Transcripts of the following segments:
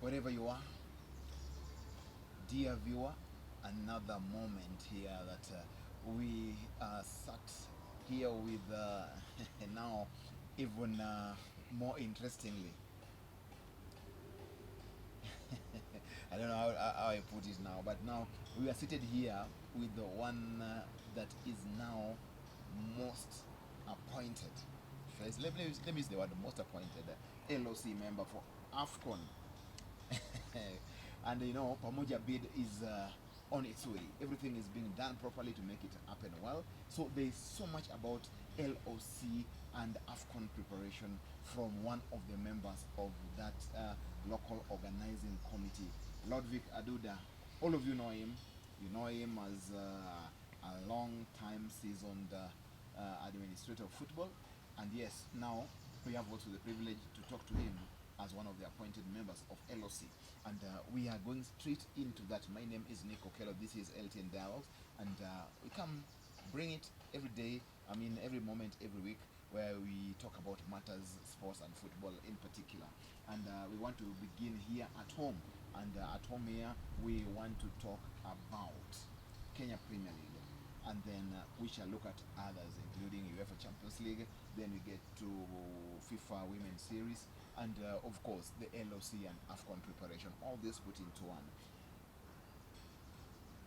wherever you are, dear viewer, another moment here that we sat here with now even more interestingly. I don't know how I put it now, but now we are seated here with the one that is now most appointed. Let me use the word most appointed LOC member for AFCON. And you know, Pamoja bid is on its way. Everything is being done properly to make it happen well. So there is so much about LOC and AFCON preparation from one of the members of that local organizing committee, Lordvic Aduda. All of you know him. You know him as a long-time seasoned administrator of football. And yes, now we have also the privilege to talk to him as one of the appointed members of LOC. And we are going straight into that. My name is Nico Kello. This is LTN Dialogues. And we come bring it every day, every moment, every week, where we talk about matters, sports and football in particular. And we want to begin here at home. And at home here, we want to talk about Kenya Premier League. And then we shall look at others, including UEFA Champions League. Then we get to FIFA Women's Series. And of course, the LOC and AFCON preparation. All this put into one.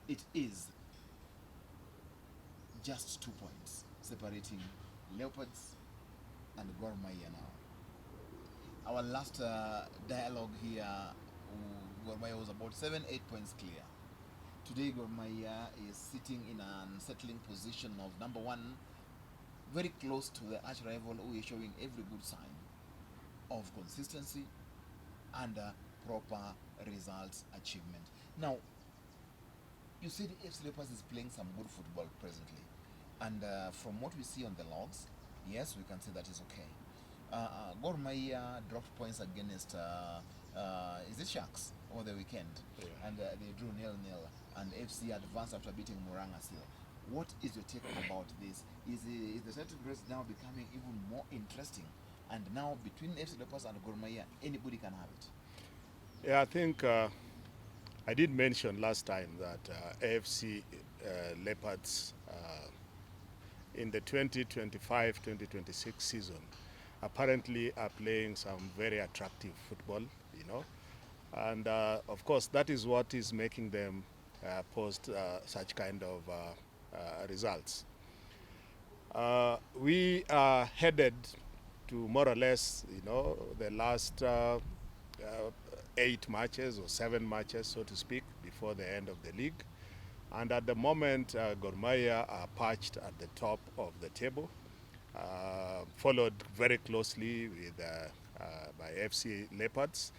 It is just 2 points separating Leopards and Gor Mahia now. Our last dialogue here, Gor Mahia was about 7-8 points clear. Today, Gor Mahia is sitting in an unsettling position of number one, very close to the arch rival who is showing every good sign of consistency and proper results achievement. Now, you see the FC Leopards is playing some good football presently. And from what we see on the logs, yes, we can say that is okay. Gor Mahia dropped points against, is it Sharks over the weekend? Yeah. And they drew 0-0. And FC advanced after beating Muranga still. What is your take about this? Is the title race now becoming even more interesting? And now between FC Leopards and Gor Mahia, anybody can have it. Yeah, I think I did mention last time that AFC Leopards in the 2025-2026 season apparently are playing some very attractive football, you know. And of course, that is what is making them post such kind of results. We are headed to more or less, you know, the last 8 matches or 7 matches, so to speak, before the end of the league. And at the moment, Gor Mahia are perched at the top of the table, followed very closely with by FC Leopards.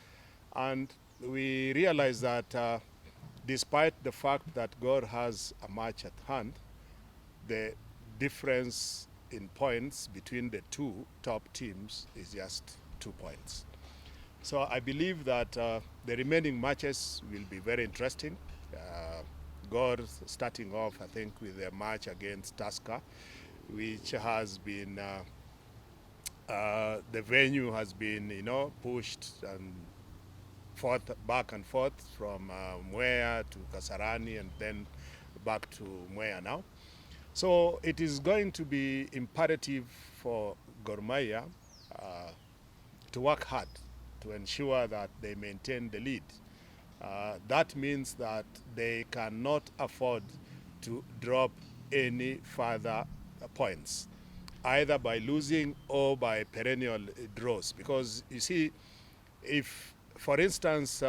And we realize that despite the fact that Gor has a match at hand, the difference in points between the two top teams is just 2 points. So I believe that the remaining matches will be very interesting. Gor starting off, I think, with their match against Tusker, which has been, the venue has been, you know, pushed and back and forth from Mwea to Kasarani and then back to Mwea now. So it is going to be imperative for Gor Mahia to work hard to ensure that they maintain the lead. That means that they cannot afford to drop any further points, either by losing or by perennial draws. Because you see, if, for instance,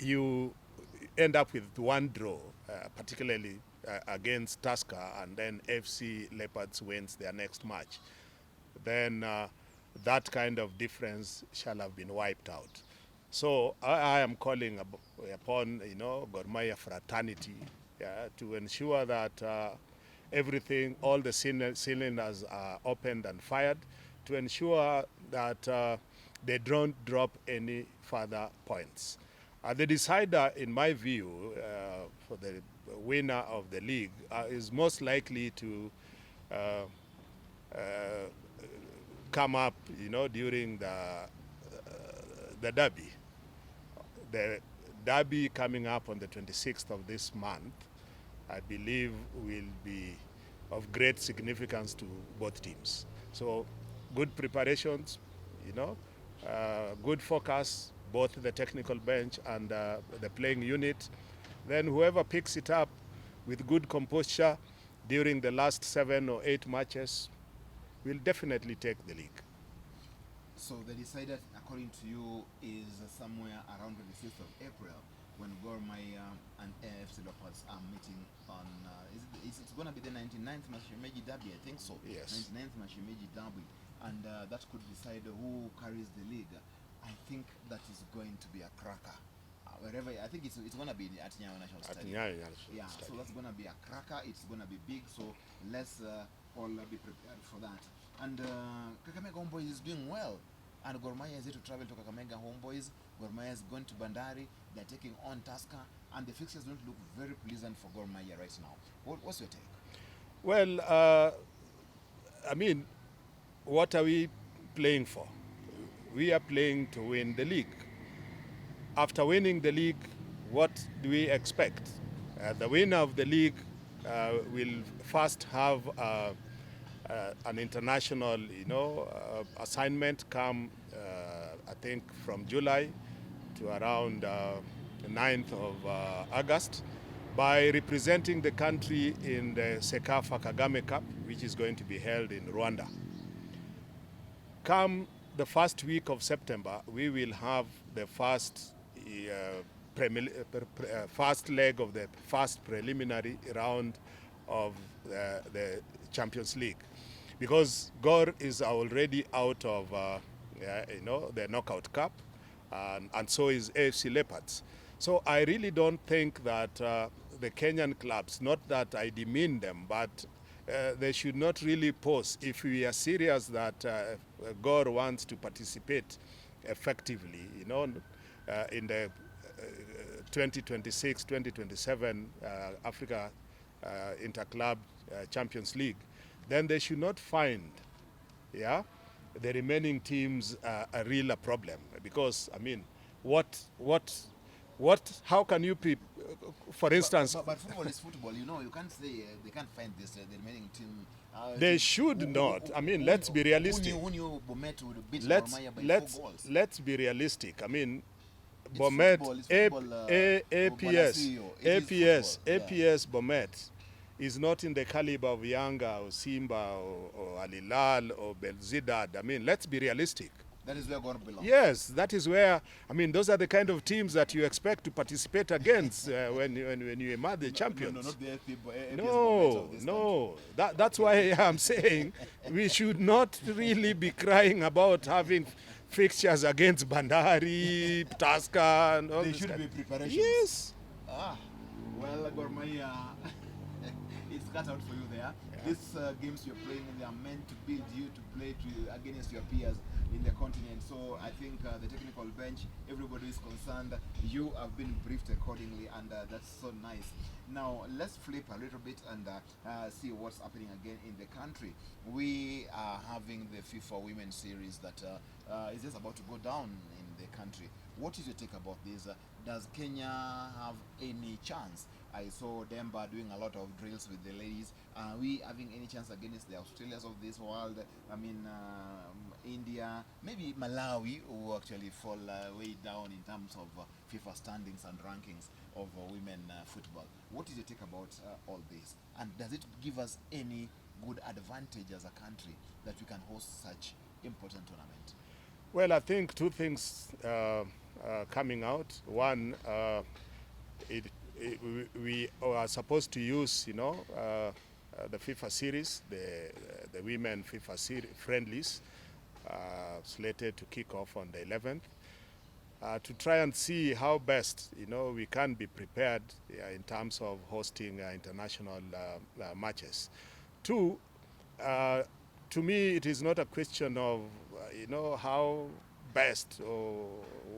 you end up with 1 draw, particularly against Tusker, and then FC Leopards wins their next match, then that kind of difference shall have been wiped out. So I am calling upon, you know, Gor Mahia fraternity to ensure that everything, all the cylinders are opened and fired, to ensure that they don't drop any further points. The decider, in my view, for the winner of the league is most likely to come up, you know, during the derby. the derby coming up on the 26th of this month, I believe will be of great significance to both teams. So good preparations, good focus, both the technical bench and the playing unit. Then whoever picks it up with good composure during the last 7 or 8 matches will definitely take the league. So the decided, according to you, is somewhere around 26th of April when Gor Mahia and AFC Leopards are meeting on, it's going to be the 99th Mashemeji Derby, I think so. Yes. 99th Mashemeji Derby. And that could decide who carries the league. I think that is going to be a cracker. Wherever, I think it's going to be at Nyayo National Stadium. Yeah, so that's going to be a cracker. It's going to be big. So let's all be prepared for that. And Kakamega Homeboys is doing well. And Gor Mahia is here to travel to Kakamega Homeboys. Gor Mahia is going to Bandari. They're taking on Tusker. And the fixtures don't look very pleasant for Gor Mahia right now. What's your take? Well, I mean, what are we playing for? We are playing to win the league. After winning the league, what do we expect? The winner of the league will first have an international, assignment come, I think, from July to around the 9th of August by representing the country in the Sekafa Kagame Cup, which is going to be held in Rwanda. Come the first week of September, we will have the first leg of the first preliminary round of the Champions League, because Gor is already out of the Knockout Cup, and so is AFC Leopards. So I really don't think that the Kenyan clubs, not that I demean them, but they should not really pose. If we are serious that Gor wants to participate effectively, in the 2026-2027 Africa Interclub Champions League, then they should not find, the remaining teams a real problem. Because I mean, how can you for instance? But football is football. You can't say they can't find this the remaining team. They should not. I mean, let's be realistic. Who knew Bomet would beat Gor Mahia by 4 goals? Let's be realistic. I mean, It's Bomet, football, APS Bomet is not in the caliber of Yanga or Simba or Al Hilal or Belzidad. I mean, let's be realistic. That is where Gor belongs. Yes, that is where, I mean, those are the kind of teams that you expect to participate against when you emerge the champions. No, not the APS No. That's why I'm saying we should not really be crying about having fixtures against Bandari, Tusker, and all They this should kind. be preparations. Yes. Well, Gor Mahia, it's cut out for you there. These games you're playing, they are meant to build you to play against your peers in the continent. So I think the technical bench, everybody is concerned. You have been briefed accordingly, and that's so nice. Now let's flip a little bit and see what's happening again in the country. We are having the FIFA Women's Series that is just about to go down in the country. What is your take about this? Does Kenya have any chance? I saw Demba doing a lot of drills with the ladies. Are we having any chance against the Australians of this world? I mean, India, maybe Malawi, who actually fall way down in terms of FIFA standings and rankings of women football. What is your take about all this? And does it give us any good advantage as a country that we can host such important tournament? Well, I think two things coming out. One, we are supposed to use, the FIFA series, the women FIFA friendlies, slated to kick off on the 11th, to try and see how best, we can be prepared in terms of hosting international matches. Two, to me, it is not a question of, how best or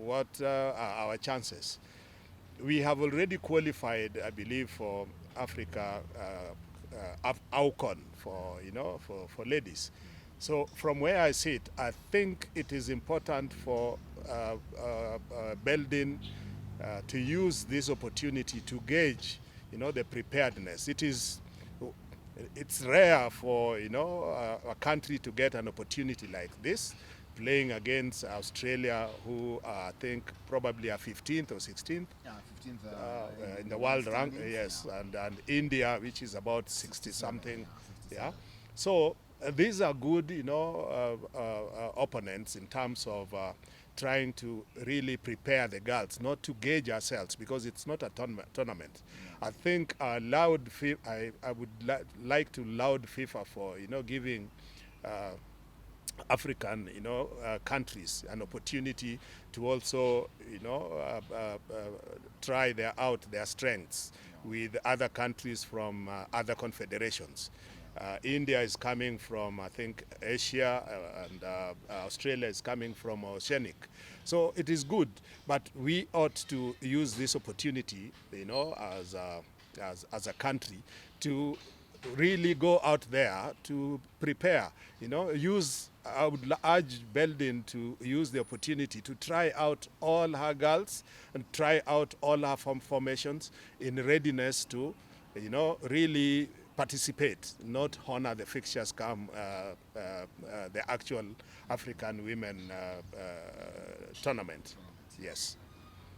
what are our chances. We have already qualified, I believe, for Africa AUCON for ladies. So from where I sit, I think it is important for building to use this opportunity to gauge, the preparedness. It's rare for, a country to get an opportunity like this, playing against Australia, who I think probably are 15th or 16th. Yeah, 15th In the world rank, standings, yes, yeah. and India, which is about 60 something, yeah, 67. yeah. So these are good, opponents in terms of trying to really prepare the girls, not to gauge ourselves, because it's not a tournament. I think I would like to laud FIFA for, giving African, countries an opportunity to also, try out their strengths with other countries from other confederations. India is coming from, I think, Asia, and Australia is coming from Oceanic. So it is good, but we ought to use this opportunity, as a country, to really go out there to prepare. I would urge Beldin to use the opportunity to try out all her girls and try out all her formations in readiness to, really participate, not honor the fixtures come the actual African women tournament. Yes.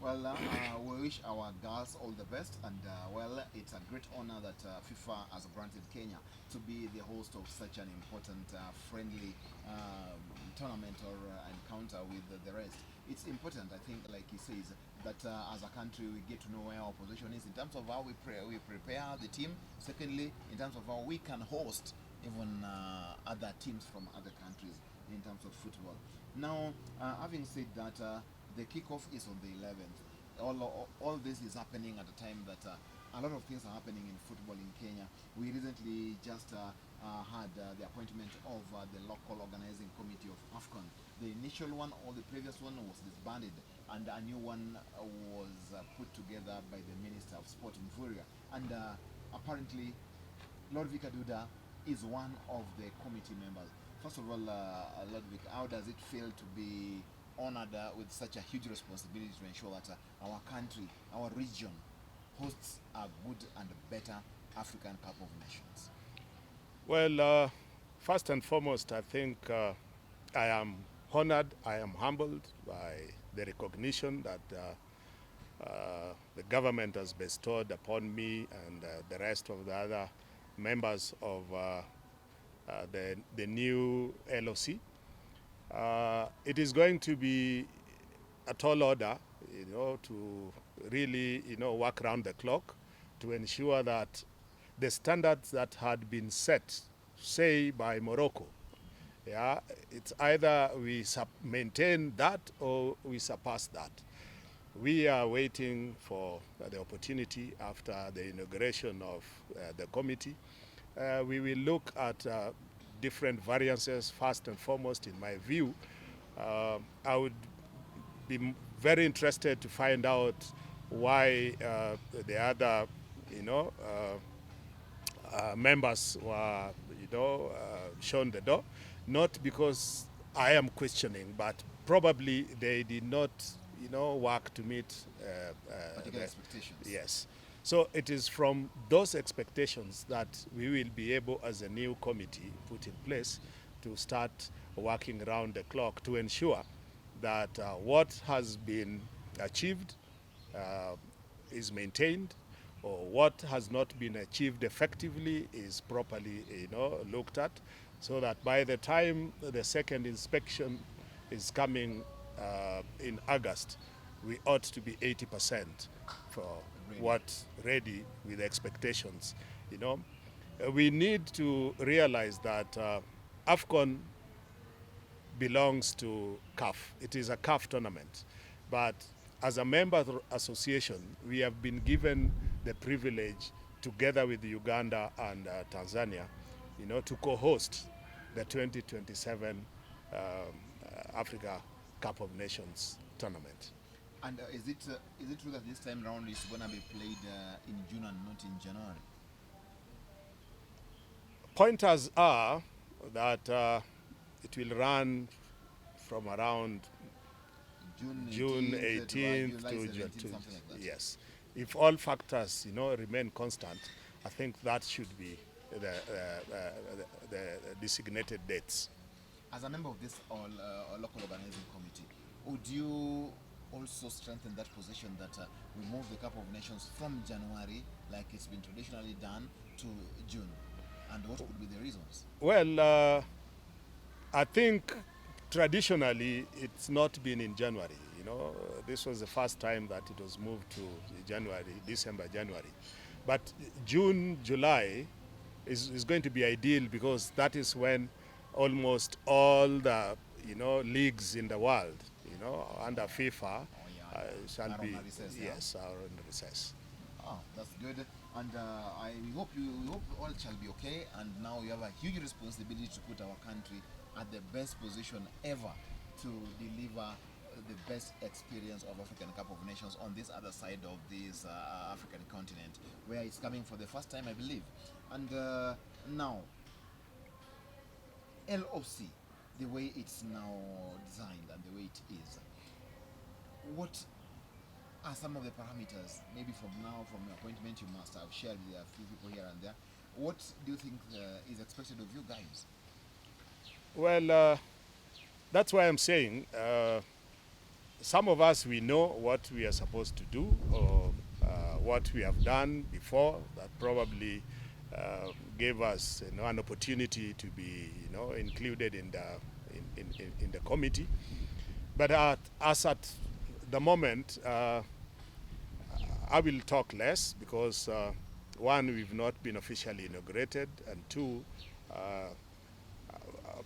Well, we wish our girls all the best, and well, it's a great honor that FIFA has granted Kenya to be the host of such an important friendly tournament or encounter with the rest. It's important, I think, like he says, that as a country we get to know where our position is in terms of how we prepare the team. Secondly, in terms of how we can host even other teams from other countries in terms of football. Now, having said that, the kickoff is on the 11th. All this is happening at a time that a lot of things are happening in football in Kenya. We recently just had the appointment of the local organizing committee of AFCON. The initial one, or the previous one, was disbanded, and a new one was put together by the Minister of Sport in Furia. And apparently, Lordvic Aduda is one of the committee members. First of all, Lordvic, how does it feel to be honored with such a huge responsibility to ensure that our country, our region, hosts a good and better African Cup of Nations? Well, first and foremost, I think I am honored, I am humbled by the recognition that the government has bestowed upon me and the rest of the other members of the new LOC. It is going to be a tall order, to really, work around the clock to ensure that the standards that had been set, say, by Morocco, yeah, it's either we maintain that or we surpass that. We are waiting for the opportunity after the inauguration of the committee. We will look at different variances. First and foremost, in my view, I would be very interested to find out why the other, members were, shown the door. Not because I am questioning, but probably they did not, work to meet Particular expectations. Yes. So it is from those expectations that we will be able, as a new committee put in place, to start working around the clock to ensure that what has been achieved is maintained, or what has not been achieved effectively is properly, looked at, so that by the time the second inspection is coming in August, we ought to be 80% for ready with expectations. We need to realize that AFCON belongs to CAF. It is a CAF tournament, but as a member association, we have been given the privilege, together with Uganda and Tanzania, to co-host the 2027 Africa Cup of Nations tournament. And is it true that this time round is going to be played in June and not in January? Pointers are that it will run from around June June 18th 18th to to July June 17th, something like that. yes. If all factors, remain constant, I think that should be the designated dates. As a member of this local organizing committee, would you also strengthen that position that we move the Cup of Nations from January, like it's been traditionally done, to June? And what would be the reasons? Well, I think traditionally it's not been in January. This was the first time that it was moved to January, December, January. But June, July is going to be ideal because that is when almost all the leagues in the world, under FIFA, shall Are be on a recess, yes, are on recess. Oh, that's good. And we hope all shall be okay. And now you have a huge responsibility to put our country at the best position ever to deliver the best experience of African Cup of Nations on this other side of this African continent, where it's coming for the first time, I believe. And now, LOC, the way it's now designed and the way it is, what are some of the parameters, maybe from now, from your appointment, you must have shared with a few people here and there. What do you think is expected of you guys? Well, that's why I'm saying some of us, we know what we are supposed to do or what we have done before that probably gave us an opportunity to be included in the committee. But as at the moment, I will talk less because one, we've not been officially inaugurated, and two,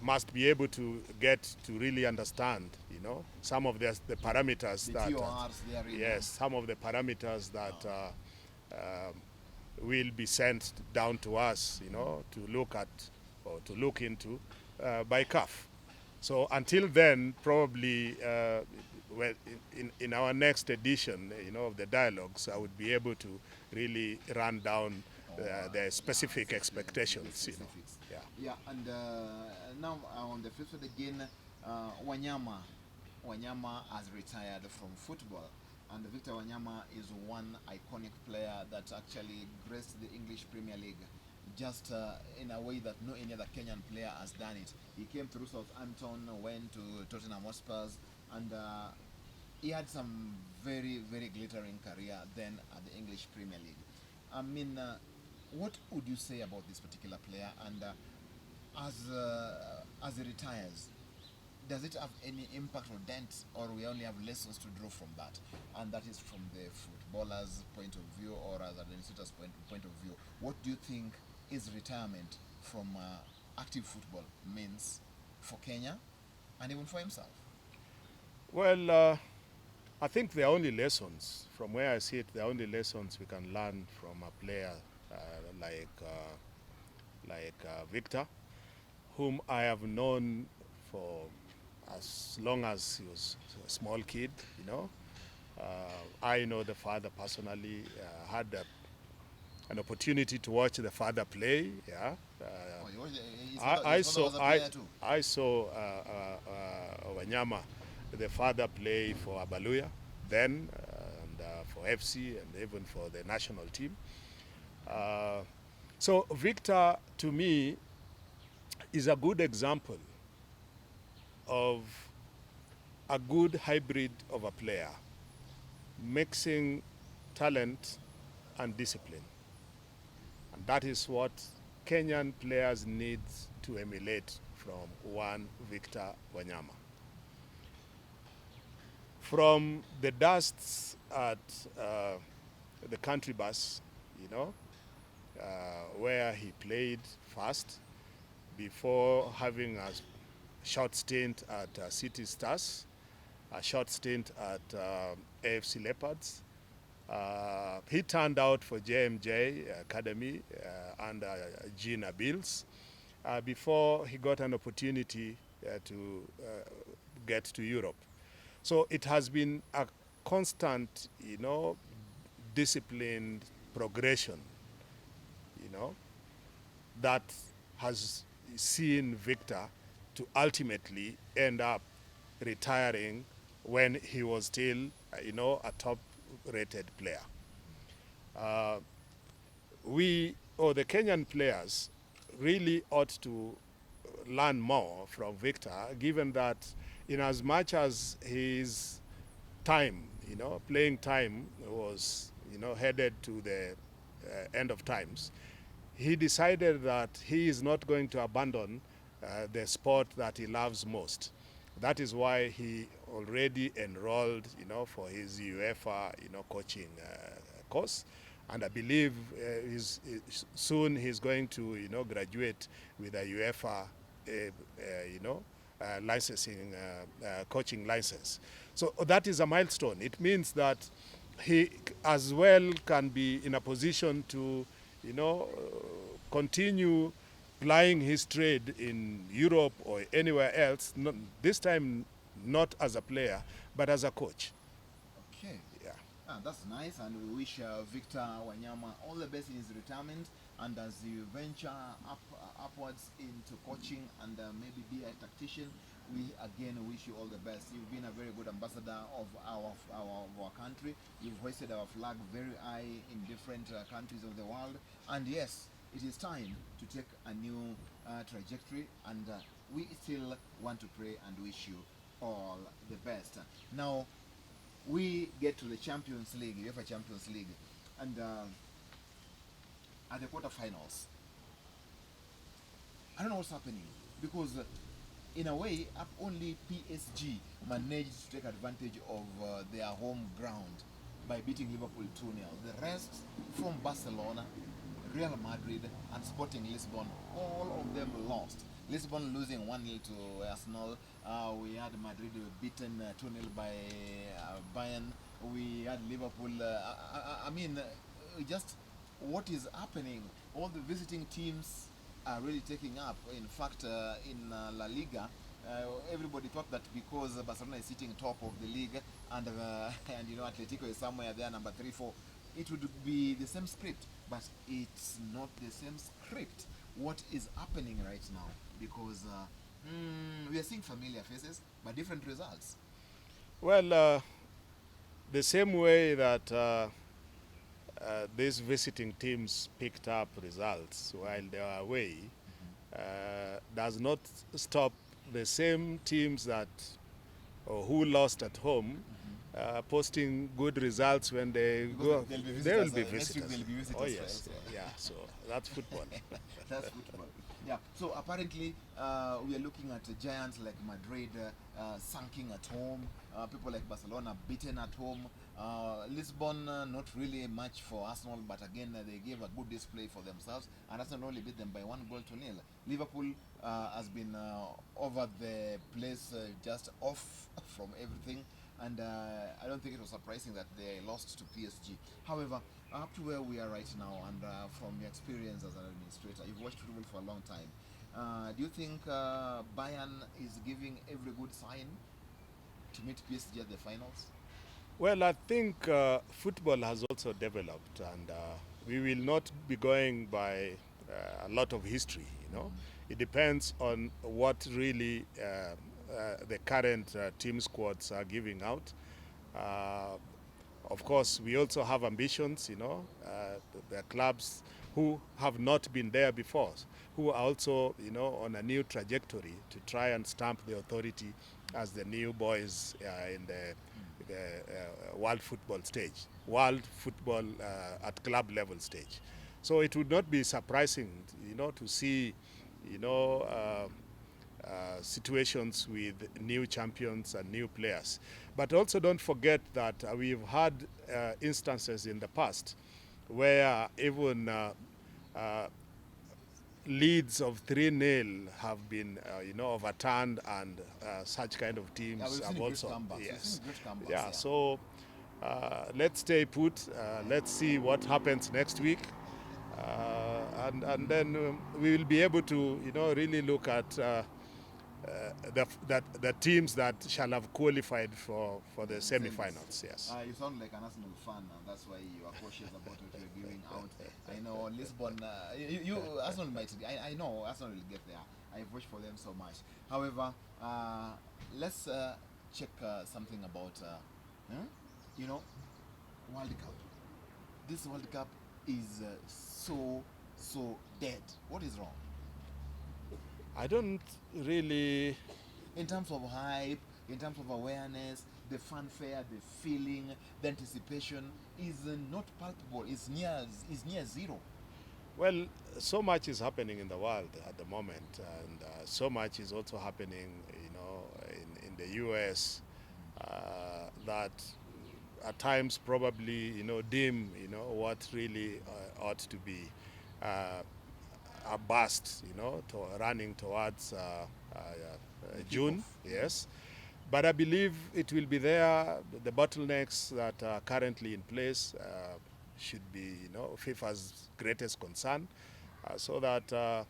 must be able to get to really understand, some of the parameters The that TORs there, yes, some of the parameters that will be sent down to us, to look at or to look into by CAF. So until then, probably in our next edition, of the dialogues, I would be able to really run down the specific expectations. Specifics. Yeah. Yeah, and now on the flip side again, Wanyama has retired from football, and Victor Wanyama is one iconic player that actually graced the English Premier League, just in a way that no any other Kenyan player has done it. He came through Southampton, went to Tottenham Hotspurs, and he had some very, very glittering career then at the English Premier League. I mean, what would you say about this particular player? And as he retires, does it have any impact or dent, or we only have lessons to draw from that? And that is from the footballer's point of view, or as an administrator's point of view. What do you think his retirement from active football means for Kenya and even for himself? Well, I think the only lessons, from where I see it, the only lessons we can learn from a player like Victor, whom I have known for as long as he was a small kid, I know the father personally, had an opportunity to watch the father play. Yeah, I saw Wanyama, the father, play for Abaluya then, and for FC, and even for the national team. So Victor, to me, is a good example of a good hybrid of a player, mixing talent and discipline. And that is what Kenyan players need to emulate from one Victor Wanyama. From the dusts at the country bus, where he played first, before having a short stint at City Stars, a short stint at AFC Leopards. He turned out for JMJ Academy under Gina Bills before he got an opportunity to get to Europe. So it has been a constant, disciplined progression, that has seen Victor to ultimately end up retiring when he was still, a top-rated player. The Kenyan players really ought to learn more from Victor, given that in as much as his time, playing time was, headed to the end of times, he decided that he is not going to abandon the sport that he loves most. That is why he already enrolled, for his UEFA, coaching course. And I believe soon he's going to, graduate with a UEFA, licensing, coaching license. So that is a milestone. It means that he as well can be in a position to, continue plying his trade in Europe or anywhere else, this time not as a player, but as a coach. Okay. Yeah. That's nice, and we wish Victor Wanyama all the best in his retirement, and as you venture upwards into coaching and maybe be a tactician, we again wish you all the best. You've been a very good ambassador of our country. You've hoisted our flag very high in different countries of the world, and yes, it is time to take a new trajectory, and we still want to pray and wish you all the best. Now, we get to the Champions League, UEFA Champions League, and at the quarterfinals, I don't know what's happening, because in a way, only PSG managed to take advantage of their home ground by beating Liverpool 2-0. The rest, from Barcelona, Real Madrid, and Sporting Lisbon, all of them lost. Lisbon losing 1-0 to Arsenal. We had Madrid beaten 2-0 by Bayern. We had Liverpool. Just what is happening? All the visiting teams are really taking up. In fact, in La Liga, everybody thought that because Barcelona is sitting top of the league and Atletico is somewhere there, number 3, 4, it would be the same script, but it's not the same script. What is happening right now? Because we are seeing familiar faces, but different results. Well, the same way that these visiting teams picked up results while they were away, does not stop the same teams that who lost at home posting good results when they go. They will be visitors. Next week they'll be visitors. Oh yes, yeah. So that's football. That's football. Yeah. So apparently, we are looking at giants like Madrid sunking at home. People like Barcelona beaten at home. Lisbon, not really much for Arsenal, but again they gave a good display for themselves, and Arsenal only beat them by 1-0. Liverpool has been over the place, just off from everything, and I don't think it was surprising that they lost to PSG. However, up to where we are right now, and from your experience as an administrator, you've watched football for a long time. Do you think Bayern is giving every good sign to meet PSG at the finals? Well, I think football has also developed, and we will not be going by a lot of history. It depends on what really the current team squads are giving out. Of course, we also have ambitions. The clubs who have not been there before, who are also, on a new trajectory to try and stamp the authority as the new boys in the world football stage, world football at club level stage. So it would not be surprising, to see, situations with new champions and new players. But also don't forget that we've had instances in the past where even leads of 3-0 have been, overturned, and such kind of teams have also. Yes. Yeah. So let's stay put. Let's see what happens next week, and then we will be able to, really look at the teams that shall have qualified for the semi-finals. Yes. You sound like an Arsenal fan, and that's why you are cautious about what you're giving out. I know Lisbon. Arsenal might. I know Arsenal will get there. I've watched for them so much. However, let's check something about, you know, World Cup. This World Cup is so dead. What is wrong? I don't really. In terms of hype, in terms of awareness, the fanfare, the feeling, the anticipation is not palpable. It's near zero. Well, so much is happening in the world at the moment, and so much is also happening, in the U.S. That at times probably, dim, what really ought to be a bust, running towards June, yes. But I believe it will be there. The bottlenecks that are currently in place should be, FIFA's greatest concern, so that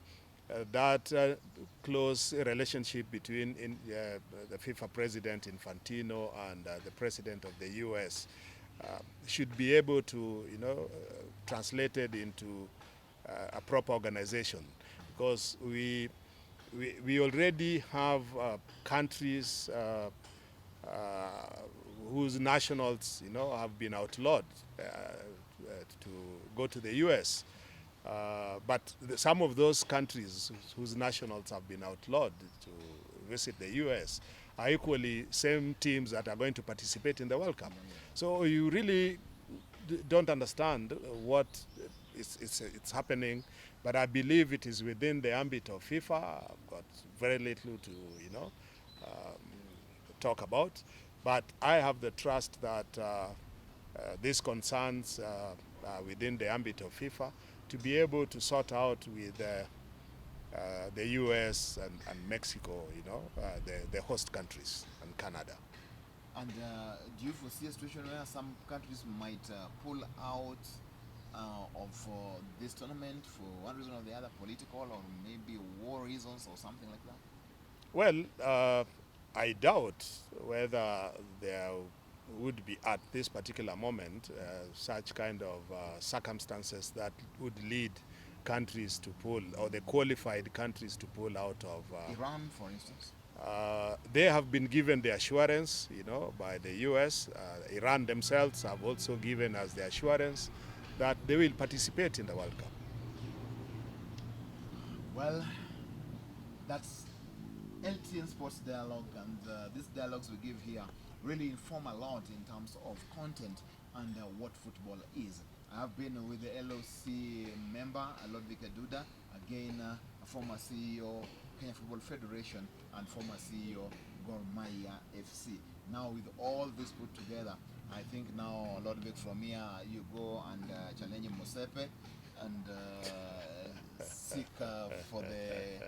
close relationship between the FIFA president Infantino and the president of the U.S. Should be able to, translated into a proper organization, because we already have countries whose nationals, have been outlawed to go to the U.S. But some of those countries whose nationals have been outlawed to visit the U.S. are equally same teams that are going to participate in the World Cup. So you really don't understand what it's happening, but I believe it is within the ambit of FIFA. I've got very little to, talk about, but I have the trust that these concerns are within the ambit of FIFA to be able to sort out with the U.S. and Mexico, the host countries, and Canada. And do you foresee a situation where some countries might pull out of this tournament for one reason or the other, political or maybe war reasons or something like that? Well, I doubt whether there would be at this particular moment such kind of circumstances that would lead countries to pull, or the qualified countries to pull out of. Iran, for instance? They have been given the assurance, by the U.S. Iran themselves have also given us the assurance that they will participate in the World Cup. Well, that's LTN Sports Dialogue, and these dialogues we give here really inform a lot in terms of content and what football is. I have been with the LOC member, Lordvic Aduda, again a former CEO, Kenya Football Federation, and former CEO, Gor Mahia FC. Now with all this put together, I think now, Lordvic, from here you go and challenge Mosepe and seek for the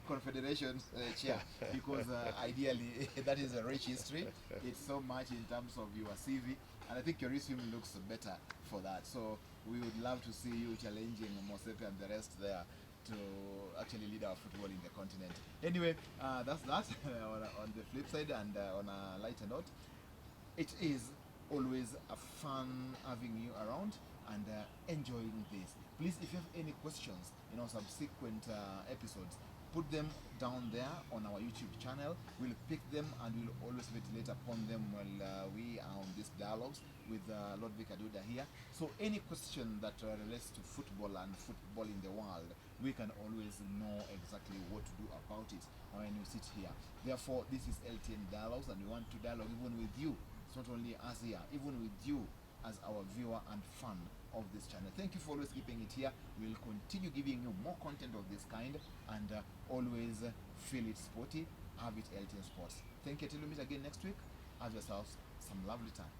Confederation chair, because ideally that is a rich history. It's so much in terms of your CV, and I think your resume looks better for that. So we would love to see you challenging Mosepe and the rest there to actually lead our football in the continent. Anyway, that's that. On the flip side, and on a lighter note, it is always a fun having you around and enjoying this. Please, if you have any questions in our subsequent episodes, put them down there on our YouTube channel. We'll pick them and we'll always ventilate upon them while we are on these dialogues with Lordvic Aduda here. So any question that relates to football and football in the world, we can always know exactly what to do about it when you sit here. Therefore, this is LTN Dialogues, and we want to dialogue even with you. It's not only us here, even with you as our viewer and fan of this channel. Thank you for always keeping it here. We'll continue giving you more content of this kind, and always feel it sporty, have it LTN Sports. Thank you. Till we meet again next week. Have yourselves some lovely time.